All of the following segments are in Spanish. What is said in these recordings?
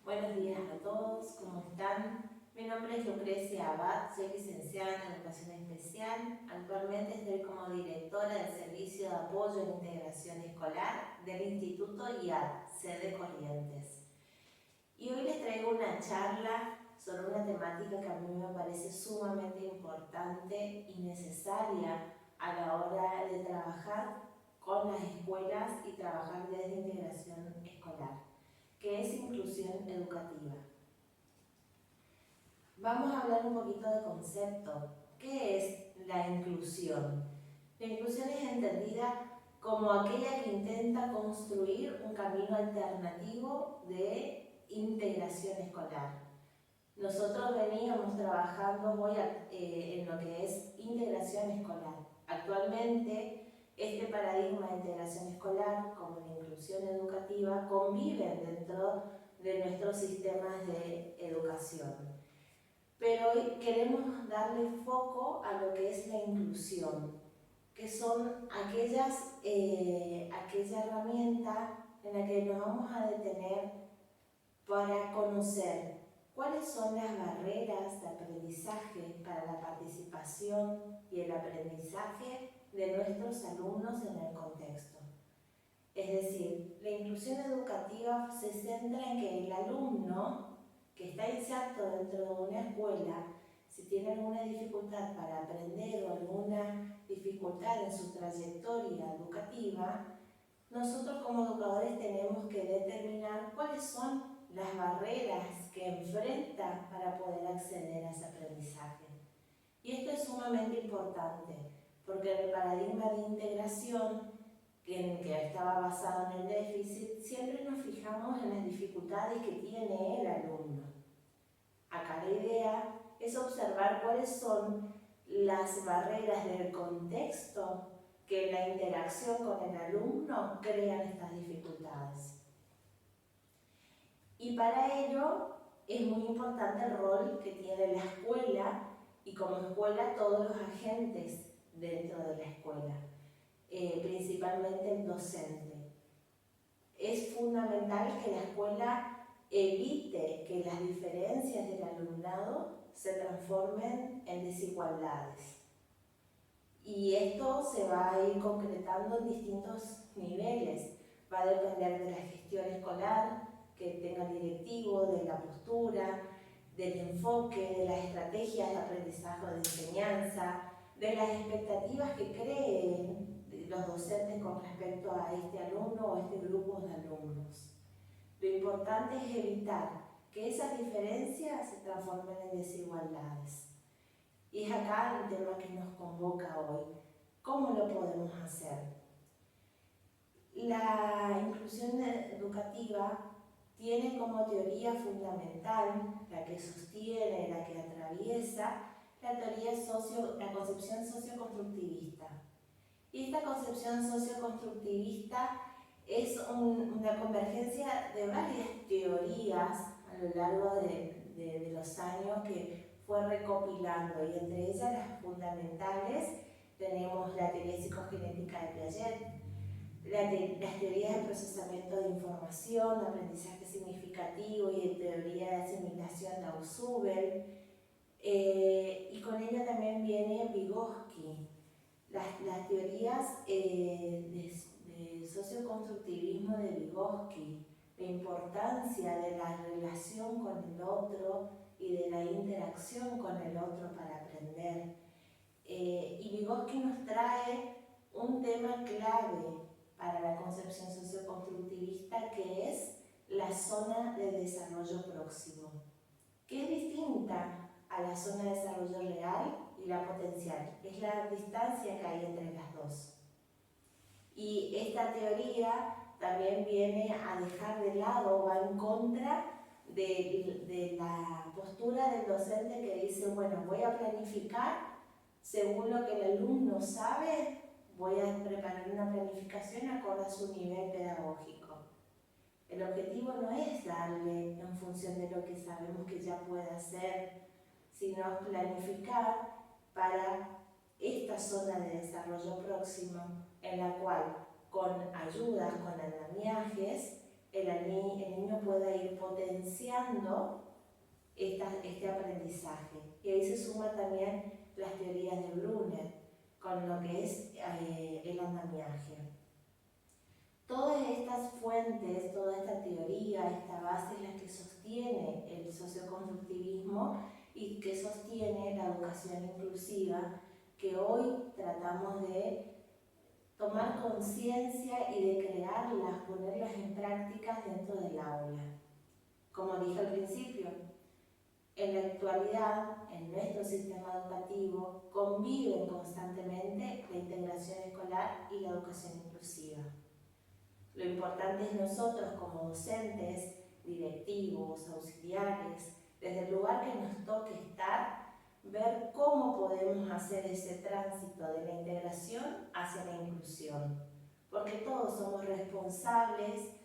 Buenos días a todos, ¿cómo están? Mi nombre es Lucrecia Abad, soy licenciada en Educación Especial. Actualmente estoy como directora del Servicio de Apoyo en Integración Escolar del Instituto IAD, sede Corrientes. Y hoy les traigo una charla sobre una temática que a mí me parece sumamente importante y necesaria a la hora de trabajar con las escuelas y trabajar desde integración escolar, que es inclusión educativa. Vamos a hablar un poquito de concepto. ¿Qué es la inclusión? La inclusión es entendida como aquella que intenta construir un camino alternativo de integración escolar. Nosotros veníamos trabajando hoy en lo que es integración escolar. Actualmente, este paradigma de integración escolar como la inclusión educativa conviven dentro de nuestros sistemas de educación. Pero hoy queremos darle foco a lo que es la inclusión, que son aquella herramienta en la que nos vamos a detener para conocer cuáles son las barreras de aprendizaje para la participación y el aprendizaje de nuestros alumnos en el contexto. Es decir, la inclusión educativa se centra en que el alumno que está inserto dentro de una escuela, si tiene alguna dificultad para aprender o alguna dificultad en su trayectoria educativa, nosotros como educadores tenemos que determinar cuáles son las barreras que enfrenta para poder acceder a ese aprendizaje. Y esto es sumamente importante, porque en el paradigma de integración, que estaba basado en el déficit, siempre nos fijamos en las dificultades que tiene el alumno. Acá la idea es observar cuáles son las barreras del contexto que en la interacción con el alumno crean estas dificultades. Y para ello es muy importante el rol que tiene la escuela y como escuela todos los agentes dentro de la escuela, principalmente el docente. Es fundamental que la escuela evite que las diferencias del alumnado se transformen en desigualdades. Y esto se va a ir concretando en distintos niveles. Va a depender de la gestión escolar, que tenga el directivo, de la postura, del enfoque, de las estrategias de aprendizaje o de enseñanza, de las expectativas que creen los docentes con respecto a este alumno o a este grupo de alumnos. Lo importante es evitar que esas diferencias se transformen en desigualdades. Y es acá el tema que nos convoca hoy. ¿Cómo lo podemos hacer? La inclusión educativa tiene como teoría fundamental, la que sostiene, la que atraviesa, la concepción socioconstructivista. Y esta concepción socioconstructivista es una convergencia de varias teorías a lo largo de los años que fue recopilando, y entre ellas las fundamentales tenemos la teoría psicogenética de Piaget, las teorías de procesamiento de información, aprendizaje significativo y teoría de asimilación de Ausubel, y con ella también viene Vygotsky. Las teorías de socioconstructivismo de Vygotsky, la importancia de la relación con el otro y de la interacción con el otro para aprender. Y Vygotsky nos trae un tema clave para la concepción socioconstructivista, que es la zona de desarrollo próximo, que es distinta a la zona de desarrollo real y la potencial. Es la distancia que hay entre las dos. Y esta teoría también viene a dejar de lado o va en contra de la postura del docente que dice, bueno, voy a planificar según lo que el alumno sabe, voy a preparar una planificación acorde a su nivel pedagógico. El objetivo no es darle en función de lo que sabemos que ya puede hacer, sino planificar para esta zona de desarrollo próximo, en la cual con ayudas, con andamiajes, el niño pueda ir potenciando este aprendizaje. Y ahí se suma también las teorías de Brunner con lo que es el andamiaje. Todas estas fuentes, toda esta teoría, esta base es la que sostiene el socioconstructivismo y que sostiene la educación inclusiva, que hoy tratamos de tomar conciencia y de crearlas, ponerlas en práctica dentro del aula. Como dije al principio, en la actualidad, en nuestro sistema educativo, conviven constantemente la integración escolar y la educación inclusiva. Lo importante es nosotros como docentes, directivos, auxiliares, desde el lugar que nos toque estar, ver cómo podemos hacer ese tránsito de la integración hacia la inclusión. Porque todos somos responsables,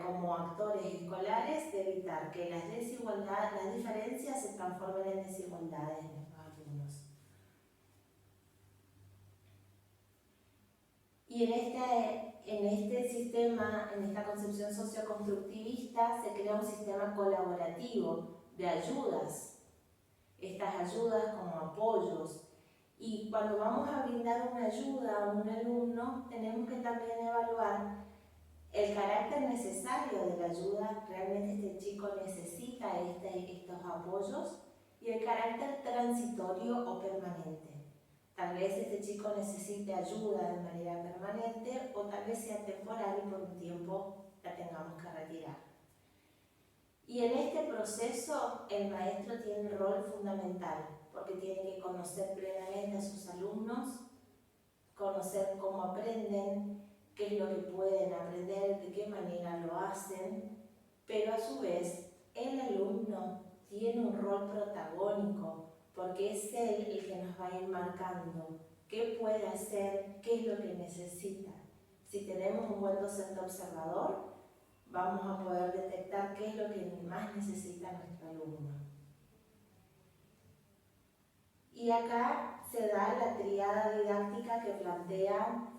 como actores escolares, de evitar que las diferencias se transformen en desigualdades en nuestros alumnos. Y en este sistema, en esta concepción socioconstructivista, se crea un sistema colaborativo de ayudas. Estas ayudas como apoyos. Y cuando vamos a brindar una ayuda a un alumno, tenemos que también evaluar el carácter necesario de la ayuda. ¿Realmente este chico necesita estos apoyos? Y el carácter transitorio o permanente. Tal vez este chico necesite ayuda de manera permanente o tal vez sea temporal y por un tiempo la tengamos que retirar. Y en este proceso el maestro tiene un rol fundamental porque tiene que conocer plenamente a sus alumnos, conocer cómo aprenden, qué es lo que pueden aprender, de qué manera lo hacen, pero a su vez el alumno tiene un rol protagónico porque es él el que nos va a ir marcando qué puede hacer, qué es lo que necesita. Si tenemos un buen docente observador, vamos a poder detectar qué es lo que más necesita nuestro alumno. Y acá se da la tríada didáctica que plantean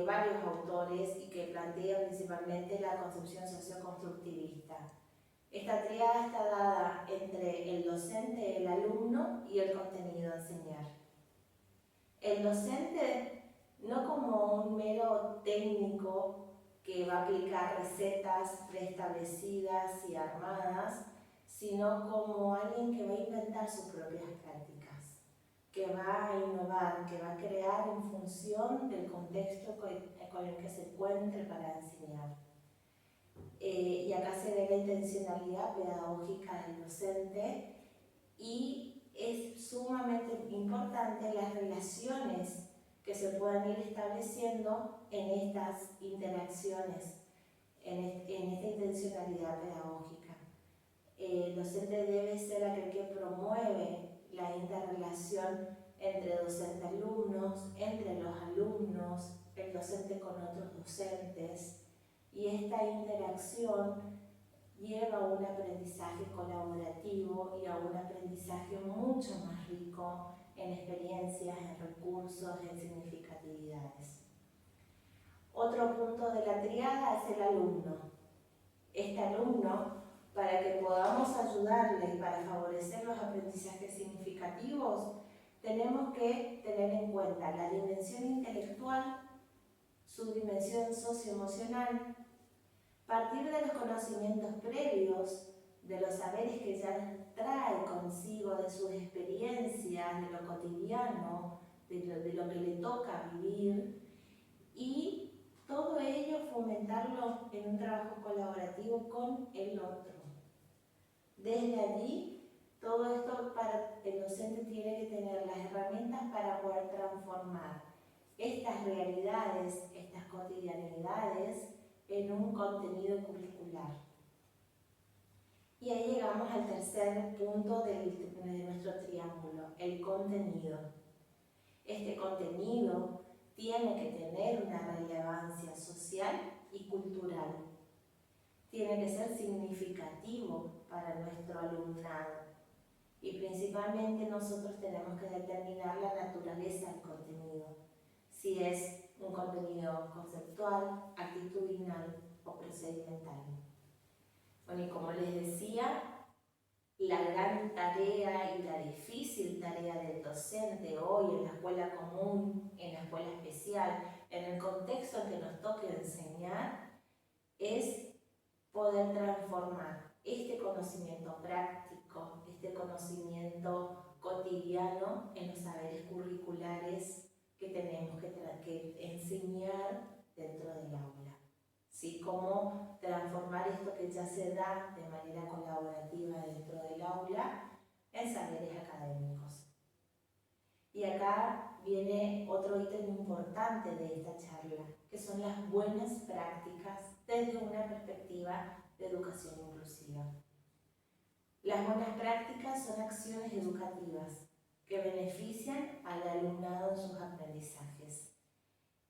varios autores y que plantea principalmente la concepción socioconstructivista. Esta tríada está dada entre el docente, el alumno y el contenido a enseñar. El docente no como un mero técnico que va a aplicar recetas preestablecidas y armadas, sino como alguien que va a inventar sus propias prácticas, que va a innovar, que va a crear en función del contexto con el que se encuentre para enseñar. Y acá se ve la intencionalidad pedagógica del docente y es sumamente importante las relaciones que se puedan ir estableciendo en estas interacciones, en esta intencionalidad pedagógica. El docente debe ser aquel que promueve la interrelación entre docente-alumnos, entre los alumnos, el docente con otros docentes, y esta interacción lleva a un aprendizaje colaborativo y a un aprendizaje mucho más rico en experiencias, en recursos, en significatividades. Otro punto de la triada es el alumno. Este alumno, para que podamos ayudarle y para favorecer los aprendizajes significativos, tenemos que tener en cuenta la dimensión intelectual, su dimensión socioemocional, partir de los conocimientos previos, de los saberes que ya trae consigo, de sus experiencias, de lo cotidiano, de lo que le toca vivir, y todo ello fomentarlo en un trabajo colaborativo con el otro. Desde allí, todo esto para el docente tiene que tener las herramientas para poder transformar estas realidades, estas cotidianidades, en un contenido curricular. Y ahí llegamos al tercer punto de nuestro triángulo, el contenido. Este contenido tiene que tener una relevancia social y cultural. Tiene que ser significativo para nuestro alumnado. Y principalmente nosotros tenemos que determinar la naturaleza del contenido. Si es un contenido conceptual, actitudinal o procedimental. Bueno, y como les decía, la gran tarea y la difícil tarea del docente hoy en la escuela común, en la escuela especial, en el contexto en que nos toque enseñar, es poder transformar este conocimiento práctico, este conocimiento cotidiano en los saberes curriculares que tenemos que enseñar dentro del aula. ¿Sí? Cómo transformar esto que ya se da de manera colaborativa dentro del aula en saberes académicos. Y acá viene otro ítem importante de esta charla, que son las buenas prácticas desde una perspectiva de educación inclusiva. Las buenas prácticas son acciones educativas que benefician al alumnado en sus aprendizajes.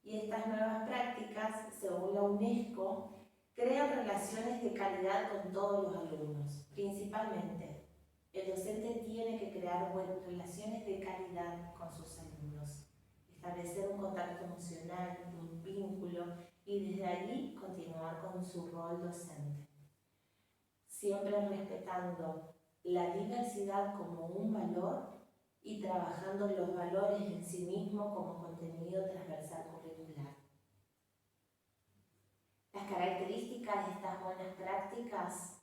Y estas nuevas prácticas, según la UNESCO, crean relaciones de calidad con todos los alumnos. Principalmente, el docente tiene que crear relaciones de calidad con sus alumnos, establecer un contacto emocional, un vínculo, y desde allí continuar con su rol docente. Siempre respetando la diversidad como un valor y trabajando los valores en sí mismo como contenido transversal curricular. Las características de estas buenas prácticas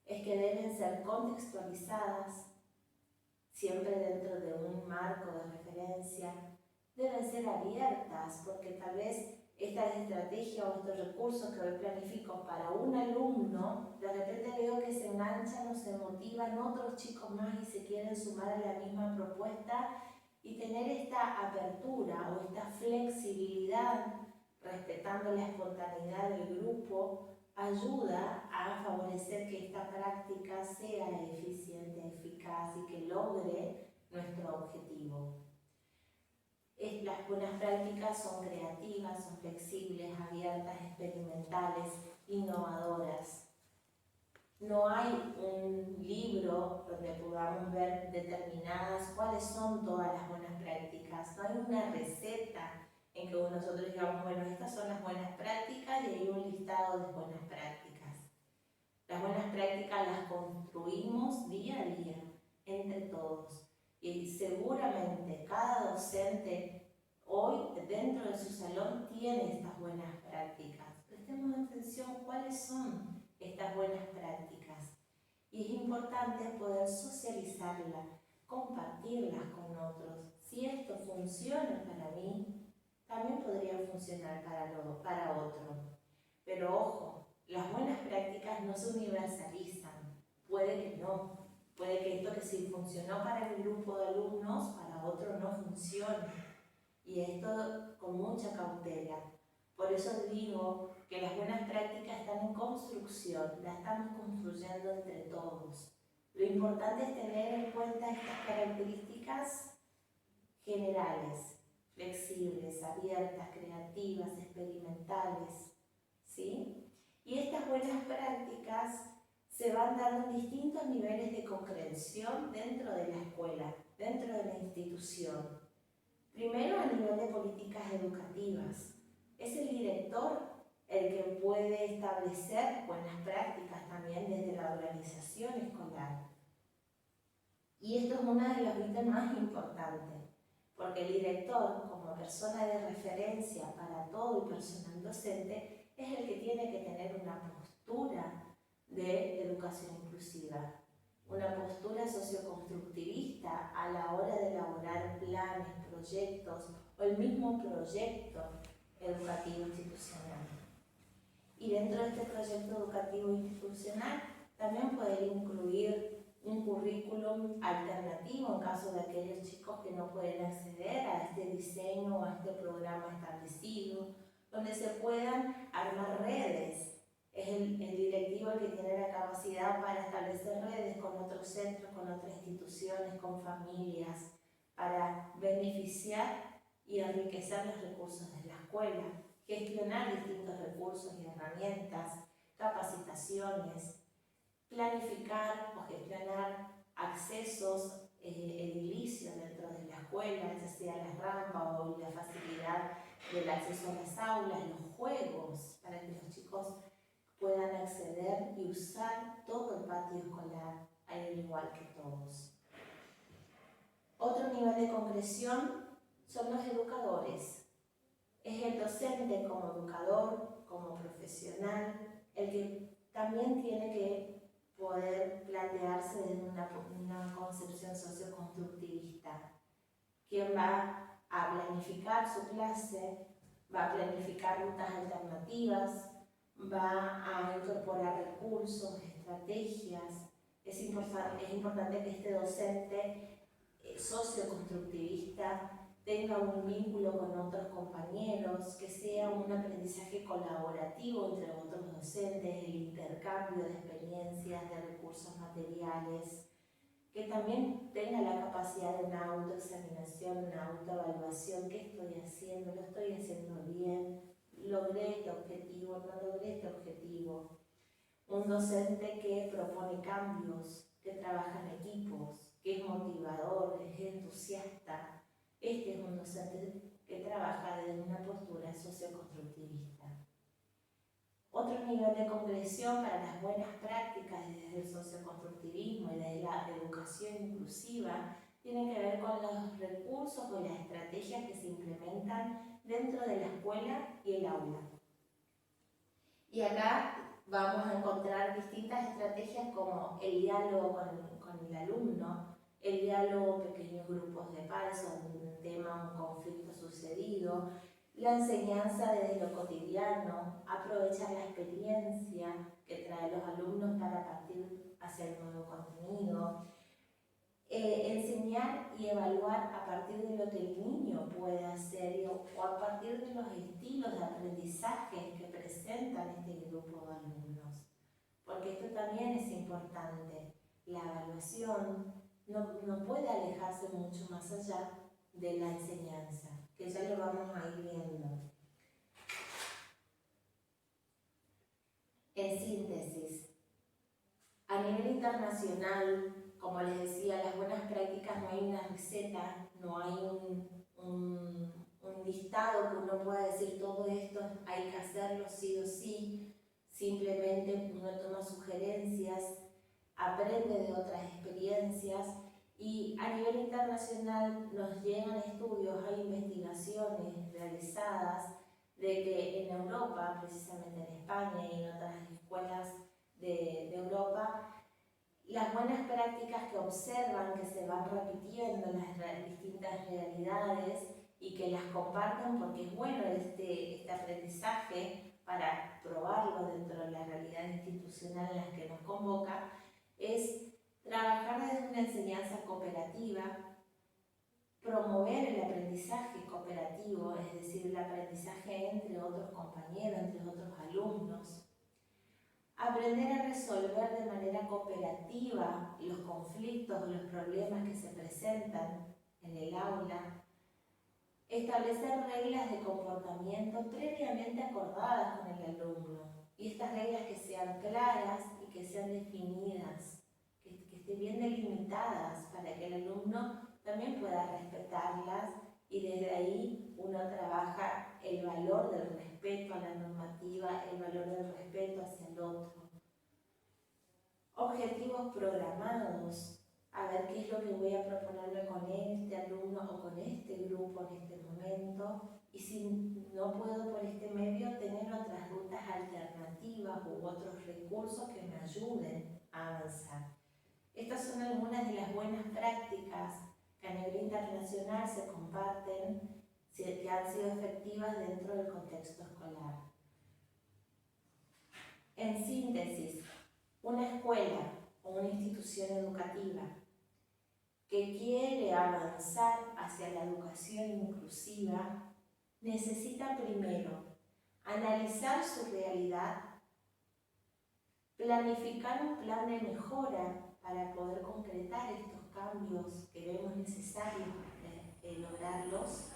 es que deben ser contextualizadas, siempre dentro de un marco de referencia, deben ser abiertas, porque tal vez esta estrategia o estos recursos que hoy planifico para un alumno, de repente veo que se enganchan o se motivan otros chicos más y se quieren sumar a la misma propuesta, y tener esta apertura o esta flexibilidad, respetando la espontaneidad del grupo, ayuda a favorecer que esta práctica sea eficiente, eficaz y que logre nuestro objetivo. Las buenas prácticas son creativas, son flexibles, abiertas, experimentales, innovadoras. No hay un libro donde podamos ver determinadas cuáles son todas las buenas prácticas. No hay una receta en que nosotros digamos, bueno, estas son las buenas prácticas y hay un listado de buenas prácticas. Las buenas prácticas las construimos día a día, entre todos. Y seguramente cada docente hoy dentro de su salón tiene estas buenas prácticas. Prestemos atención cuáles son estas buenas prácticas. Y es importante poder socializarlas, compartirlas con otros. Si esto funciona para mí, también podría funcionar para otro. Pero ojo, las buenas prácticas no se universalizan. Puede que no. Puede que esto que sí funcionó para el grupo de alumnos, para otro no funcione. Y esto con mucha cautela. Por eso digo que las buenas prácticas están en construcción, las estamos construyendo entre todos. Lo importante es tener en cuenta estas características generales, flexibles, abiertas, creativas, experimentales, ¿sí? Y estas buenas prácticas se van dando en distintos niveles de comprensión dentro de la escuela, dentro de la institución. Primero, a nivel de políticas educativas. Es el director el que puede establecer buenas prácticas también desde la organización escolar. Y esto es uno de los ítems más importantes, porque el director, como persona de referencia para todo el personal docente, es el que tiene que tener una postura de educación inclusiva, una postura socioconstructivista a la hora de elaborar planes, proyectos o el mismo proyecto educativo institucional. Y dentro de este proyecto educativo institucional también poder incluir un currículum alternativo en caso de aquellos chicos que no pueden acceder a este diseño o a este programa establecido, donde se puedan armar redes. Es el directivo el que tiene la capacidad para establecer redes con otros centros, con otras instituciones, con familias, para beneficiar y enriquecer los recursos de la escuela, gestionar distintos recursos y herramientas, capacitaciones, planificar o gestionar accesos edilicios dentro de la escuela, ya sea las rampas o la facilidad del acceso a las aulas, los juegos, para que los chicos acceder y usar todo el patio escolar al igual que todos. Otro nivel de concreción son los educadores. Es el docente como educador, como profesional, el que también tiene que poder plantearse desde una concepción socioconstructivista. Quien va a planificar su clase, va a planificar rutas alternativas, va a incorporar recursos, estrategias. Es importante que este docente socioconstructivista tenga un vínculo con otros compañeros, que sea un aprendizaje colaborativo entre otros docentes, el intercambio de experiencias, de recursos materiales, que también tenga la capacidad de una autoexaminación, una autoevaluación. ¿Qué estoy haciendo? ¿Lo estoy haciendo bien? ¿Logré este objetivo? ¿No logré este objetivo? Un docente que propone cambios, que trabaja en equipos, que es motivador, que es entusiasta. Este es un docente que trabaja desde una postura socioconstructivista. Otro nivel de concreción para las buenas prácticas desde el socioconstructivismo y desde la educación inclusiva tiene que ver con los recursos o las estrategias que se implementan dentro de la escuela y el aula. Y acá vamos a encontrar distintas estrategias como el diálogo con el alumno, el diálogo en pequeños grupos de pares sobre un tema, un conflicto sucedido, la enseñanza desde lo cotidiano, aprovechar la experiencia que traen los alumnos para partir hacia el nuevo contenido, enseñar y evaluar a partir de lo que el niño puede hacer o a partir de los estilos de aprendizaje que presentan este grupo de alumnos. Porque esto también es importante. La evaluación no puede alejarse mucho más allá de la enseñanza, que ya lo vamos a ir viendo. En síntesis, a nivel internacional, como les decía, las buenas prácticas no hay una receta, no hay un listado que uno pueda decir todo esto hay que hacerlo sí o sí. Simplemente uno toma sugerencias, aprende de otras experiencias y a nivel internacional nos llegan estudios, hay investigaciones realizadas de que en Europa, precisamente en España y en otras escuelas de Europa, las buenas prácticas que observan, que se van repitiendo en las distintas realidades y que las comparten porque es bueno este aprendizaje para probarlo dentro de la realidad institucional en la que nos convoca, es trabajar desde una enseñanza cooperativa, promover el aprendizaje cooperativo, es decir, el aprendizaje entre otros compañeros, entre otros alumnos, aprender a resolver de manera cooperativa los conflictos o los problemas que se presentan en el aula, establecer reglas de comportamiento previamente acordadas con el alumno y estas reglas que sean claras y que sean definidas, que estén bien delimitadas para que el alumno también pueda respetarlas y desde ahí uno trabaja el valor del respeto a la normativa, el valor del respeto hacia el otro. Objetivos programados, a ver qué es lo que voy a proponerme con este alumno o con este grupo en este momento, y si no puedo por este medio tener otras rutas alternativas u otros recursos que me ayuden a avanzar. Estas son algunas de las buenas prácticas que a nivel internacional se comparten, que han sido efectivas dentro del contexto escolar. En síntesis, una escuela o una institución educativa que quiere avanzar hacia la educación inclusiva necesita primero analizar su realidad, planificar un plan de mejora para poder concretar estos cambios que vemos necesarios lograrlos,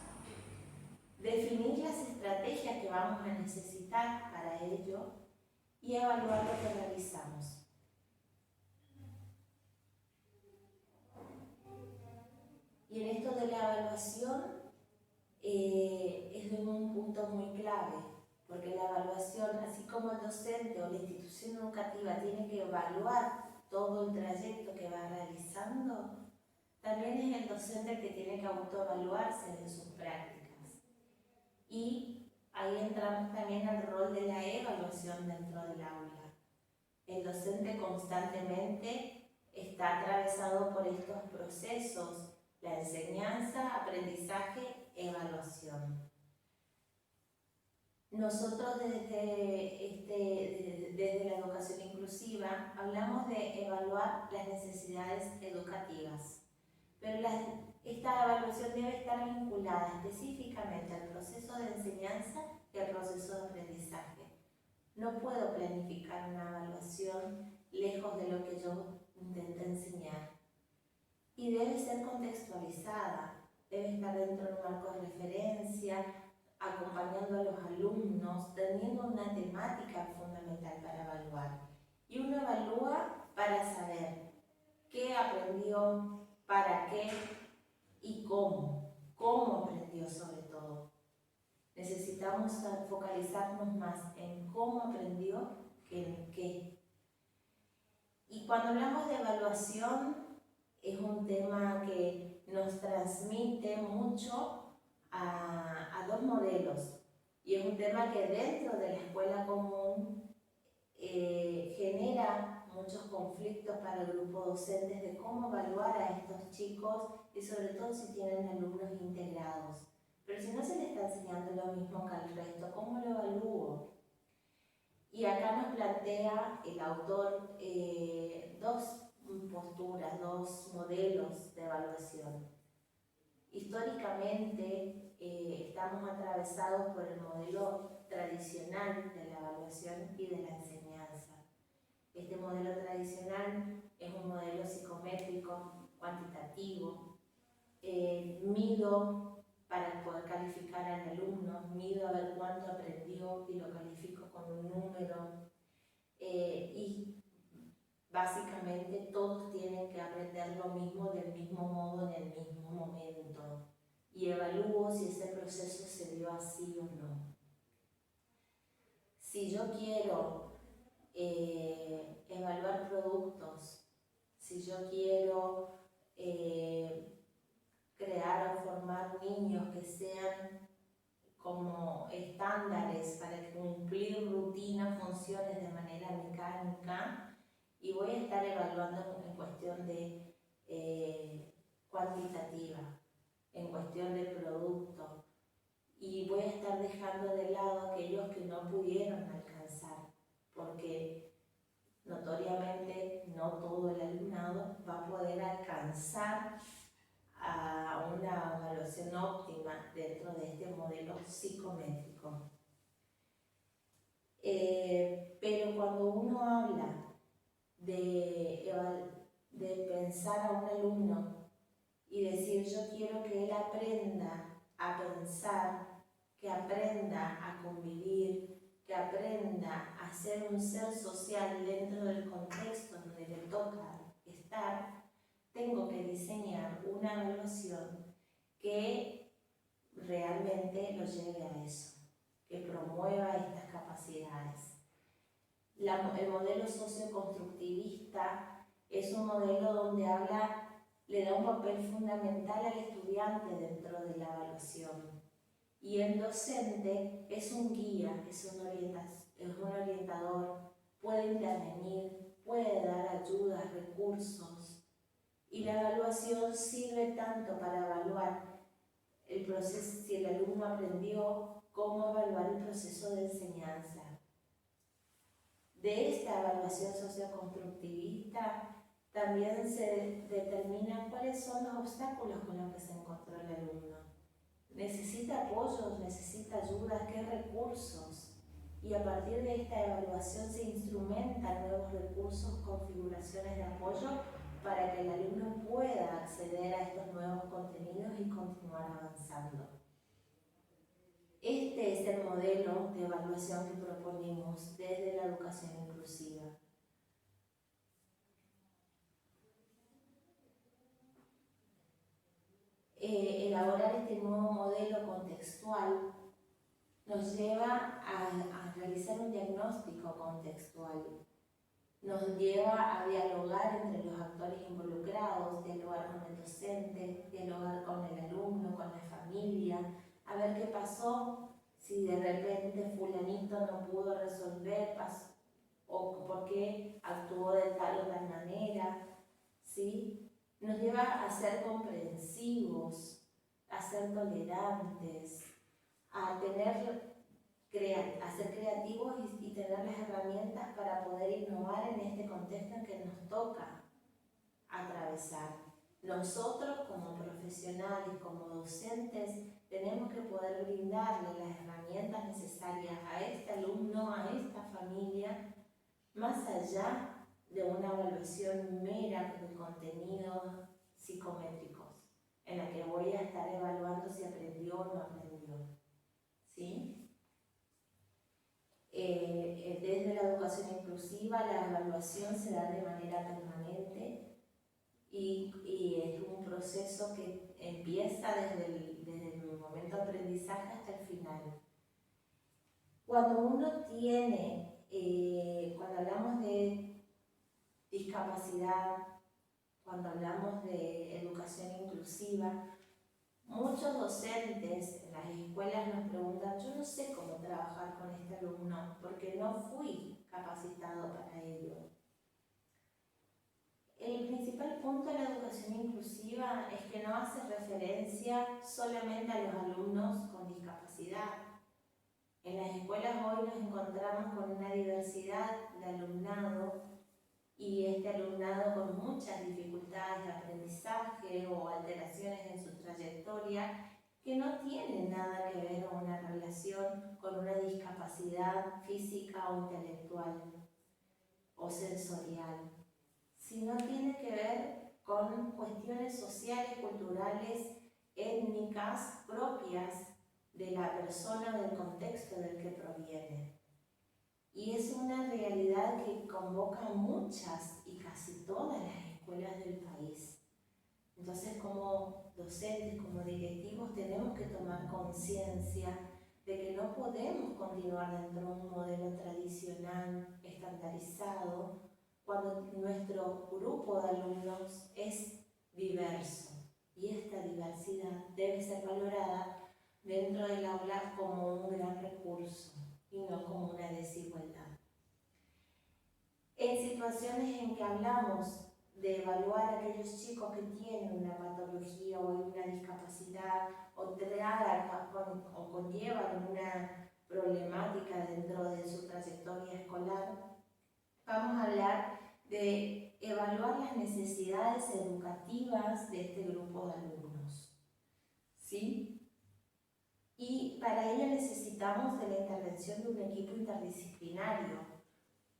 definir las estrategias que vamos a necesitar para ello y evaluar lo que realizamos. Y en esto de la evaluación es de un punto muy clave, porque la evaluación, así como el docente o la institución educativa tiene que evaluar todo el trayecto que va realizando, también es el docente el que tiene que autoevaluarse en sus prácticas. Y ahí entramos también al rol de la evaluación dentro del aula. El docente constantemente está atravesado por estos procesos: la enseñanza, aprendizaje, evaluación. Nosotros desde la educación inclusiva hablamos de evaluar las necesidades educativas, pero esta evaluación debe estar vinculada específicamente al proceso de enseñanza y al proceso de aprendizaje. No puedo planificar una evaluación lejos de lo que yo intento enseñar. Y debe ser contextualizada, debe estar dentro de un marco de referencia, acompañando a los alumnos, teniendo una temática fundamental para evaluar. Y uno evalúa para saber qué aprendió, para qué y cómo aprendió sobre todo. Necesitamos focalizarnos más en cómo aprendió que en qué. Y cuando hablamos de evaluación, es un tema que nos transmite mucho a dos modelos, y es un tema que dentro de la escuela común genera muchos conflictos para el grupo docentes de cómo evaluar a estos chicos, y sobre todo si tienen alumnos integrados. Pero si no se les está enseñando lo mismo que al resto, ¿cómo lo evalúo? Y acá nos plantea el autor dos posturas, dos modelos de evaluación. Históricamente estamos atravesados por el modelo tradicional de la evaluación y de la enseñanza. Este modelo tradicional es un modelo psicométrico, cuantitativo. Mido para poder calificar al alumno, mido a ver cuánto aprendió y lo califico con un número. Y básicamente todos tienen que aprender lo mismo del mismo modo en el mismo momento. Y evalúo si ese proceso se dio así o no. Si yo quiero evaluar productos, si yo quiero crear o formar niños que sean como estándares para cumplir rutinas, funciones de manera mecánica, y voy a estar evaluando en cuestión de cuantitativa, en cuestión de producto, y voy a estar dejando de lado aquellos que no pudieron alcanzar, porque notoriamente no todo el alumnado va a poder alcanzar a una evaluación óptima dentro de este modelo psicométrico. Pero cuando uno habla de pensar a un alumno y decir yo quiero que él aprenda a pensar, que aprenda a convivir, que aprenda a ser un ser social dentro del contexto donde le toca estar, tengo que diseñar una evaluación que realmente lo lleve a eso, que promueva estas capacidades. El modelo socioconstructivista es un modelo donde le da un papel fundamental al estudiante dentro de la evaluación. Y el docente es un guía, es un orientador, puede intervenir, puede dar ayudas, recursos. Y la evaluación sirve tanto para evaluar el proceso, si el alumno aprendió, cómo evaluar el proceso de enseñanza. De esta evaluación socioconstructivista también se determina cuáles son los obstáculos con los que se encontró el alumno. ¿Necesita apoyos? ¿Necesita ayuda? ¿Qué recursos? Y a partir de esta evaluación se instrumentan nuevos recursos, configuraciones de apoyo para que el alumno pueda acceder a estos nuevos contenidos y continuar avanzando. Este es el modelo de evaluación que proponemos desde la educación inclusiva. Elaborar este nuevo modelo contextual nos lleva a realizar un diagnóstico contextual, nos lleva a dialogar entre los actores involucrados, dialogar con el docente, dialogar con el alumno, con la familia, a ver qué pasó, si de repente fulanito no pudo resolver o por qué actuó de tal o tal manera, ¿sí? Nos lleva a ser comprensivos, a ser tolerantes, a ser creativos y tener las herramientas para poder innovar en este contexto en que nos toca atravesar. Nosotros como profesionales, como docentes, tenemos que poder brindarle las herramientas necesarias a este alumno, a esta familia, más allá de una evaluación mera de contenidos psicométricos, en la que voy a estar evaluando si aprendió o no aprendió, ¿sí? Desde la educación inclusiva, la evaluación se da de manera permanente y es un proceso que empieza desde el momento de aprendizaje hasta el final. Cuando uno tiene, cuando hablamos de discapacidad, cuando hablamos de educación inclusiva, muchos docentes en las escuelas nos preguntan, yo no sé cómo trabajar con este alumno porque no fui capacitado para ello. El principal punto de la educación inclusiva es que no hace referencia solamente a los alumnos con discapacidad. En las escuelas hoy nos encontramos con una diversidad de alumnado y este alumnado con muchas dificultades de aprendizaje o alteraciones en su trayectoria que no tienen nada que ver con una relación con una discapacidad física o intelectual o sensorial, sino tiene que ver con cuestiones sociales, culturales, étnicas propias de la persona o del contexto del que proviene. Y es una realidad que convoca a muchas y casi todas las escuelas del país. Entonces, como docentes, como directivos, tenemos que tomar conciencia de que no podemos continuar dentro de un modelo tradicional, estandarizado, cuando nuestro grupo de alumnos es diverso. Y esta diversidad debe ser valorada dentro del aula como un gran recurso y no como una desigualdad. En situaciones en que hablamos de evaluar a aquellos chicos que tienen una patología o una discapacidad o conllevan una problemática dentro de su trayectoria escolar, vamos a hablar de evaluar las necesidades educativas de este grupo de alumnos, ¿sí? Y para ello necesitamos de la intervención de un equipo interdisciplinario.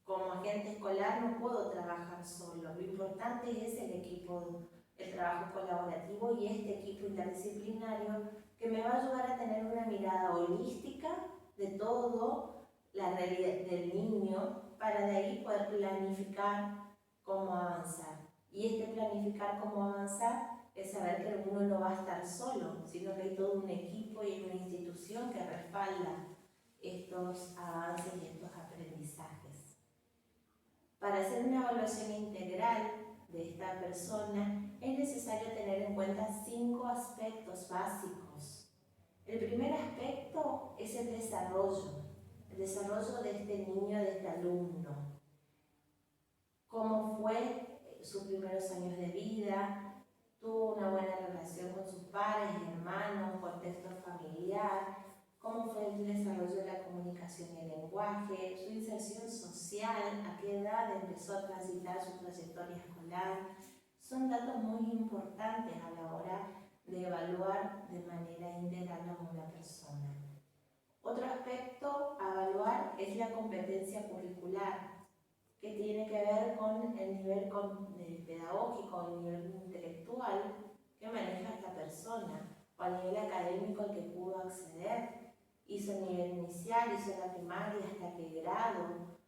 Como agente escolar no puedo trabajar solo, lo importante es el equipo, el trabajo colaborativo y este equipo interdisciplinario que me va a ayudar a tener una mirada holística de todo la realidad del niño para de ahí poder planificar cómo avanzar. Y este planificar cómo avanzar es saber que uno no va a estar solo, sino que hay todo un equipo y una institución que respalda estos avances y estos aprendizajes. Para hacer una evaluación integral de esta persona es necesario tener en cuenta 5 aspectos básicos. El primer aspecto es el desarrollo de este niño, de este alumno. Cómo fue sus primeros años de vida, tuvo una buena relación con sus padres y hermanos, contexto familiar, cómo fue el desarrollo de la comunicación y el lenguaje, su inserción social, a qué edad empezó a transitar su trayectoria escolar. Son datos muy importantes a la hora de evaluar de manera integral a una persona. Otro aspecto a evaluar es la competencia curricular, que tiene que ver con el nivel pedagógico, el nivel intelectual que maneja esta persona, o al nivel académico al que pudo acceder. Hizo el nivel inicial, hizo la primaria, hasta qué grado,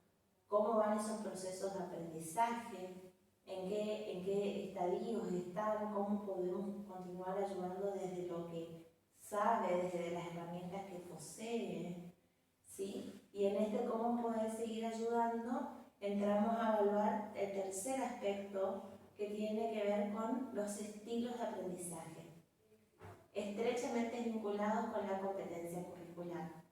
cómo van esos procesos de aprendizaje, en qué estadios están, cómo podemos continuar ayudando desde lo que sabe, desde las herramientas que posee, ¿sí? Y en este cómo poder seguir ayudando, entramos a evaluar el tercer aspecto que tiene que ver con los estilos de aprendizaje, estrechamente vinculados con la competencia curricular,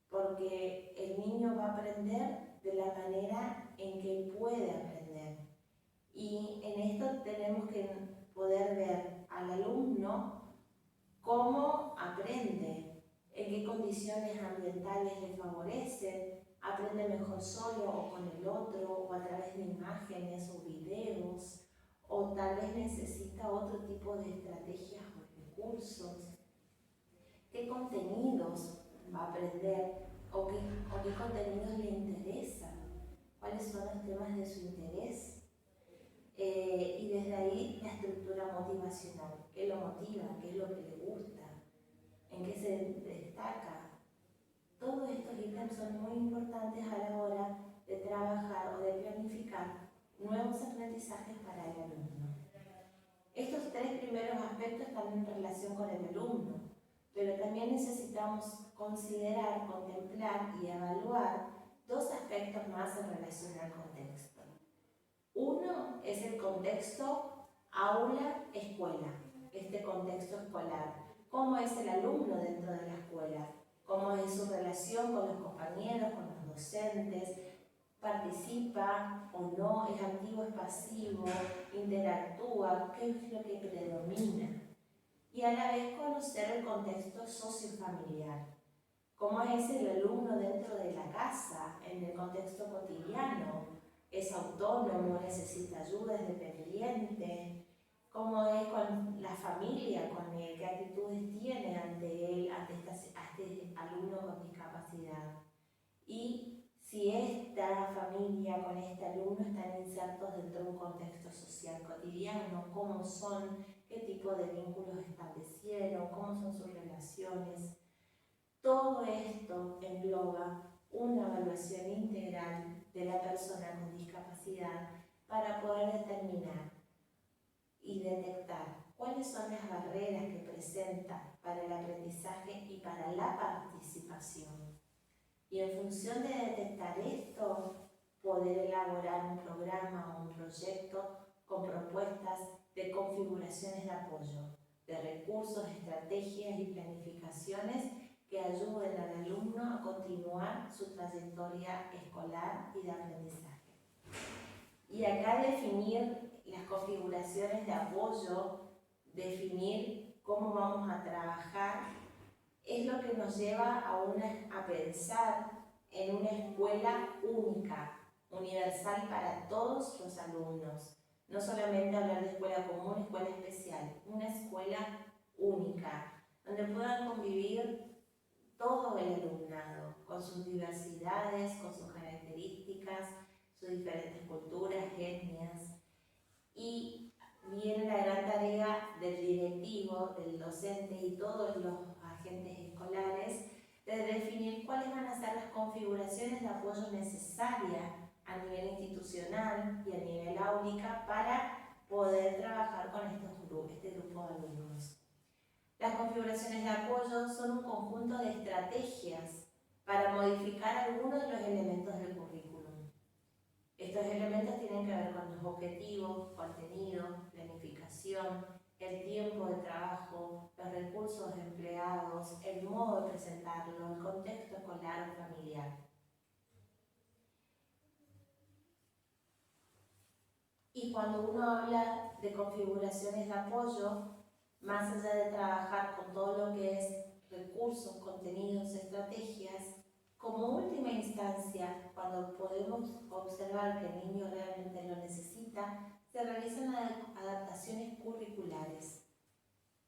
porque el niño va a aprender de la manera en que puede aprender. Y en esto tenemos que poder ver al alumno cómo aprende, en qué condiciones ambientales le favorecen, aprende mejor solo o con el otro, o a través de imágenes o videos, o tal vez necesita otro tipo de estrategias o recursos. ¿Qué contenidos va a aprender o qué contenidos le interesan? ¿Cuáles son los temas de su interés? Y desde ahí la estructura motivacional, qué lo motiva, qué es lo que le gusta, en qué se destaca. Todos estos ítems son muy importantes a la hora de trabajar o de planificar nuevos aprendizajes para el alumno. Estos tres primeros aspectos están en relación con el alumno, pero también necesitamos considerar, contemplar y evaluar dos aspectos más en relación al contexto. Uno es el contexto aula-escuela, este contexto escolar. ¿Cómo es el alumno dentro de la escuela? ¿Cómo es su relación con los compañeros, con los docentes? ¿Participa o no? ¿Es activo, es pasivo? ¿Interactúa? ¿Qué es lo que predomina? Y a la vez conocer el contexto sociofamiliar. ¿Cómo es el alumno dentro de la casa, en el contexto cotidiano? ¿Es autónomo? ¿Necesita ayuda? ¿Es dependiente? ¿Cómo es con la familia? ¿Con él? ¿Qué actitudes tiene ante él, ante este alumno con discapacidad? Y si esta familia con este alumno están insertos dentro de un contexto social cotidiano, ¿cómo son? ¿Qué tipo de vínculos establecieron? ¿Cómo son sus relaciones? Todo esto engloba una evaluación integral de la persona con discapacidad para poder determinar y detectar cuáles son las barreras que presenta para el aprendizaje y para la participación. Y en función de detectar esto, poder elaborar un programa o un proyecto con propuestas de configuraciones de apoyo, de recursos, estrategias y planificaciones que ayuden al alumno a continuar su trayectoria escolar y de aprendizaje. Y acá definir las configuraciones de apoyo, definir cómo vamos a trabajar, es lo que nos lleva a pensar en una escuela única, universal para todos los alumnos. No solamente hablar de escuela común, escuela especial, una escuela única, donde puedan convivir todo el alumnado, con sus diversidades, con sus características, sus diferentes culturas, etnias. Y viene la gran tarea del directivo, del docente y todos los agentes escolares de definir cuáles van a ser las configuraciones de apoyo necesarias a nivel institucional y a nivel áulica para poder trabajar con este grupo de alumnos. Las configuraciones de apoyo son un conjunto de estrategias para modificar algunos de los elementos del currículum. Estos elementos tienen que ver con los objetivos, contenido, planificación, el tiempo de trabajo, los recursos empleados, el modo de presentarlo, el contexto escolar o familiar. Y cuando uno habla de configuraciones de apoyo, más allá de trabajar con todo lo que es recursos, contenidos, estrategias, como última instancia, cuando podemos observar que el niño realmente lo necesita, se realizan adaptaciones curriculares,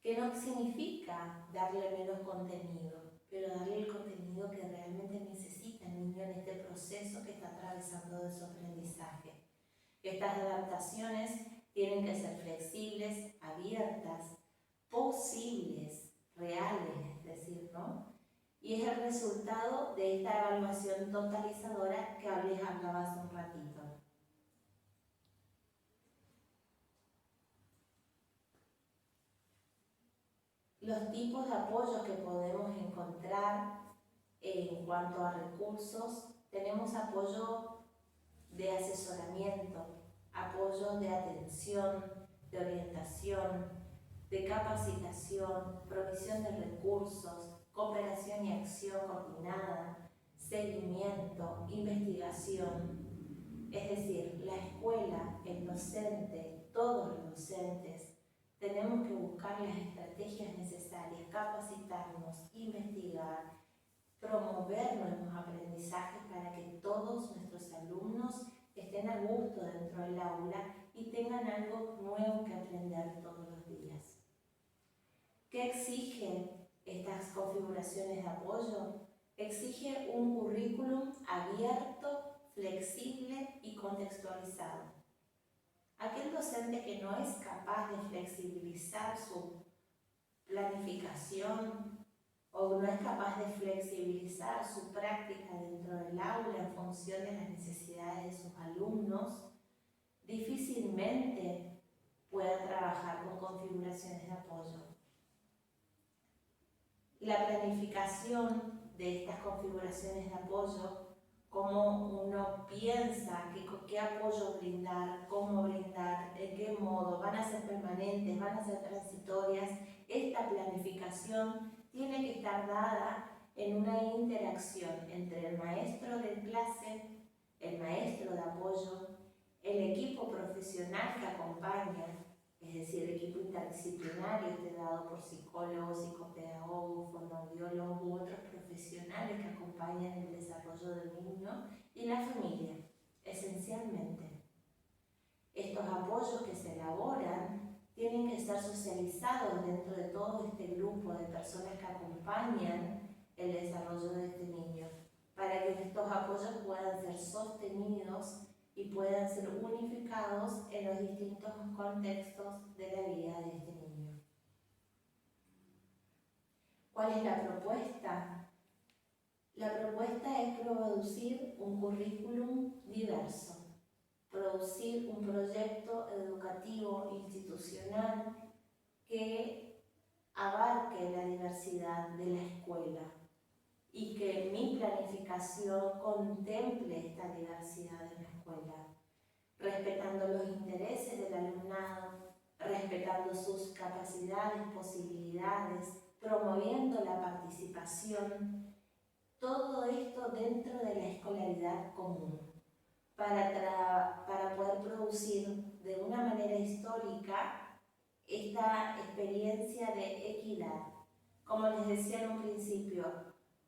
que no significa darle menos contenido, pero darle el contenido que realmente necesita el niño en este proceso que está atravesando de su aprendizaje. Estas adaptaciones tienen que ser flexibles, abiertas, posibles, reales, es decir, ¿no? Y es el resultado de esta evaluación totalizadora que les hablaba hace un ratito. Los tipos de apoyo que podemos encontrar En cuanto a recursos, tenemos apoyo de asesoramiento, apoyo de atención, de orientación, de capacitación, provisión de recursos, cooperación y acción coordinada, seguimiento, investigación. Es decir, la escuela, el docente, todos los docentes, tenemos que buscar las estrategias necesarias, capacitarnos, investigar, promover nuevos aprendizajes para que todos nuestros alumnos estén a gusto dentro del aula y tengan algo nuevo que aprender todos los días. ¿Qué exigen estas configuraciones de apoyo? Exige un currículum abierto, flexible y contextualizado. Aquel docente que no es capaz de flexibilizar su planificación o no es capaz de flexibilizar su práctica dentro del aula en función de las necesidades de sus alumnos, difícilmente pueda trabajar con configuraciones de apoyo. La planificación de estas configuraciones de apoyo, cómo uno piensa qué apoyo brindar, cómo brindar, de qué modo, van a ser permanentes, van a ser transitorias. Esta planificación tiene que estar dada en una interacción entre el maestro de clase, el maestro de apoyo, el equipo profesional que acompaña, es decir, el equipo interdisciplinario dado por psicólogos, psicopedagogos, fonoaudiólogos u otros profesionales que acompañan el desarrollo del niño, y la familia, esencialmente. Estos apoyos que se elaboran tienen que estar socializados dentro de todo este grupo de personas que acompañan el desarrollo de este niño, para que estos apoyos puedan ser sostenidos y puedan ser unificados en los distintos contextos de la vida de este niño. ¿Cuál es la propuesta? La propuesta es producir un currículum diverso, producir un proyecto educativo institucional que abarque la diversidad de la escuela y que mi planificación contemple esta diversidad en la escuela, respetando los intereses del alumnado, respetando sus capacidades, posibilidades, promoviendo la participación, todo esto dentro de la escolaridad común, para poder producir de una manera histórica esta experiencia de equidad. Como les decía en un principio,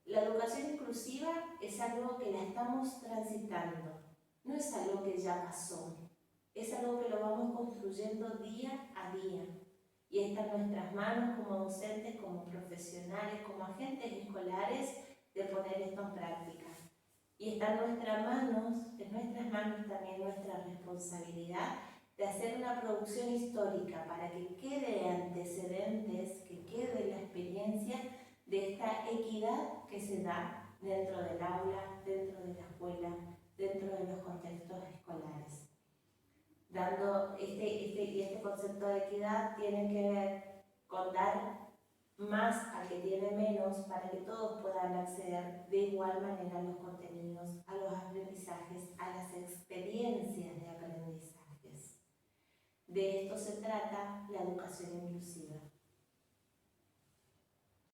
la educación inclusiva es algo que la estamos transitando, no es algo que ya pasó, es algo que lo vamos construyendo día a día. Y está en nuestras manos como docentes, como profesionales, como agentes escolares, de poner esto en práctica. Y está en nuestras manos también nuestra responsabilidad de hacer una producción histórica para que quede antecedentes, que quede la experiencia de esta equidad que se da dentro del aula, dentro de la escuela, dentro de los contextos escolares. Dando este concepto de equidad tiene que ver con dar más al que tiene menos para que todos puedan acceder de igual manera a los contenidos, a los aprendizajes, a las experiencias de aprendizajes. De esto se trata la educación inclusiva.